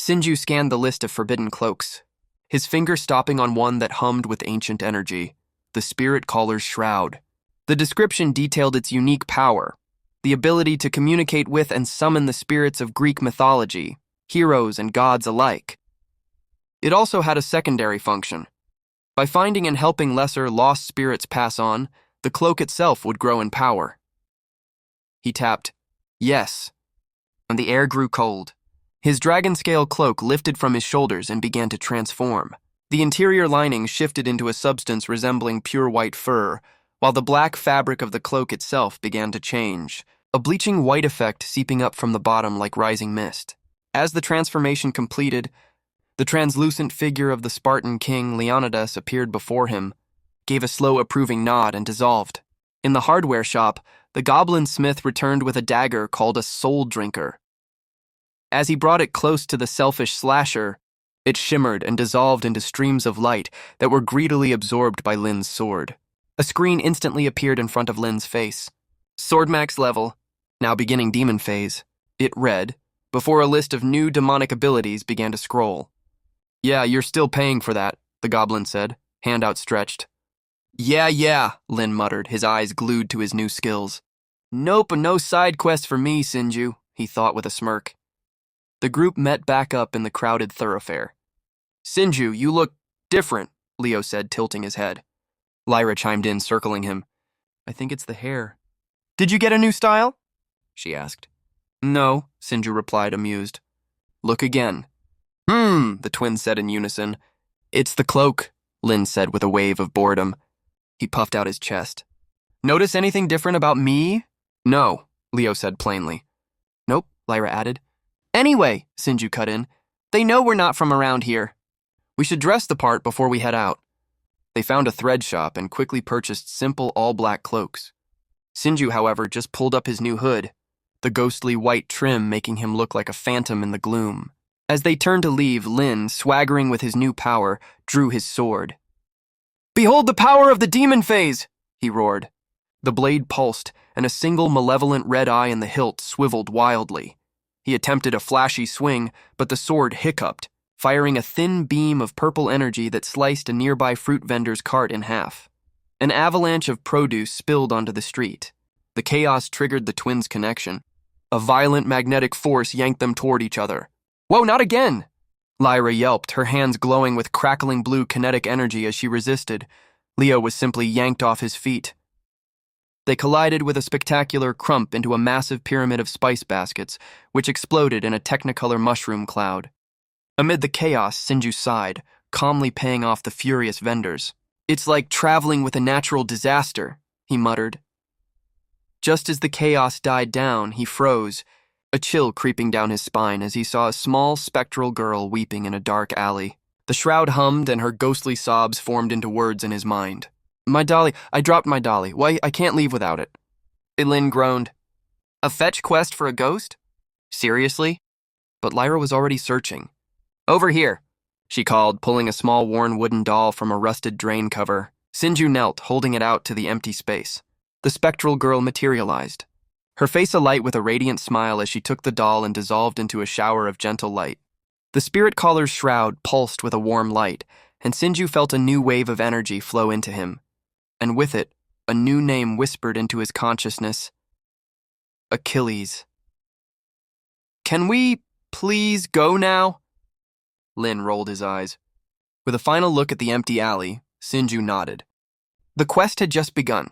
Sinju scanned the list of forbidden cloaks, his finger stopping on one that hummed with ancient energy, the Spirit Caller's Shroud. The description detailed its unique power, the ability to communicate with and summon the spirits of Greek mythology, heroes and gods alike. It also had a secondary function. By finding and helping lesser, lost spirits pass on, the cloak itself would grow in power. He tapped, "Yes," and the air grew cold. His dragon-scale cloak lifted from his shoulders and began to transform. The interior lining shifted into a substance resembling pure white fur, while the black fabric of the cloak itself began to change, a bleaching white effect seeping up from the bottom like rising mist. As the transformation completed, the translucent figure of the Spartan king Leonidas appeared before him, gave a slow approving nod, and dissolved. In the hardware shop, the goblin smith returned with a dagger called a soul drinker. As he brought it close to the selfish slasher, it shimmered and dissolved into streams of light that were greedily absorbed by Lin's sword. A screen instantly appeared in front of Lin's face. Sword max level, now beginning demon phase. It read, before a list of new demonic abilities began to scroll. "Yeah, you're still paying for that," the goblin said, hand outstretched. Yeah, Lin muttered, his eyes glued to his new skills. "Nope, no side quest for me, Sinju," he thought with a smirk. The group met back up in the crowded thoroughfare. "Sinju, you look different," Leo said, tilting his head. Lyra chimed in, circling him. "I think it's the hair." "Did you get a new style?" she asked. "No," Sinju replied, amused. "Look again." The twins said in unison. "It's the cloak," Lin said with a wave of boredom. He puffed out his chest. "Notice anything different about me?" "No," Leo said plainly. "Nope," Lyra added. "Anyway," Sinju cut in, "they know we're not from around here. We should dress the part before we head out." They found a thread shop and quickly purchased simple all-black cloaks. Sinju, however, just pulled up his new hood, the ghostly white trim making him look like a phantom in the gloom. As they turned to leave, Lin, swaggering with his new power, drew his sword. "Behold the power of the demon phase!" he roared. The blade pulsed, and a single malevolent red eye in the hilt swiveled wildly. He attempted a flashy swing, but the sword hiccuped, firing a thin beam of purple energy that sliced a nearby fruit vendor's cart in half. An avalanche of produce spilled onto the street. The chaos triggered the twins' connection. A violent magnetic force yanked them toward each other. "Whoa, not again!" Lyra yelped, her hands glowing with crackling blue kinetic energy as she resisted. Leo was simply yanked off his feet. They collided with a spectacular crump into a massive pyramid of spice baskets, which exploded in a technicolor mushroom cloud. Amid the chaos, Sinju sighed, calmly paying off the furious vendors. "It's like traveling with a natural disaster," he muttered. Just as the chaos died down, he froze, a chill creeping down his spine as he saw a small, spectral girl weeping in a dark alley. The shroud hummed and her ghostly sobs formed into words in his mind. "My dolly, I dropped my dolly. Why, I can't leave without it." Lin groaned. "A fetch quest for a ghost? Seriously?" But Lyra was already searching. "Over here," she called, pulling a small worn wooden doll from a rusted drain cover. Sinju knelt, holding it out to the empty space. The spectral girl materialized, her face alight with a radiant smile as she took the doll and dissolved into a shower of gentle light. The Spirit Caller's shroud pulsed with a warm light, and Sinju felt a new wave of energy flow into him. And with it, a new name whispered into his consciousness. Achilles. "Can we please go now?" Lin rolled his eyes. With a final look at the empty alley, Sinju nodded. The quest had just begun,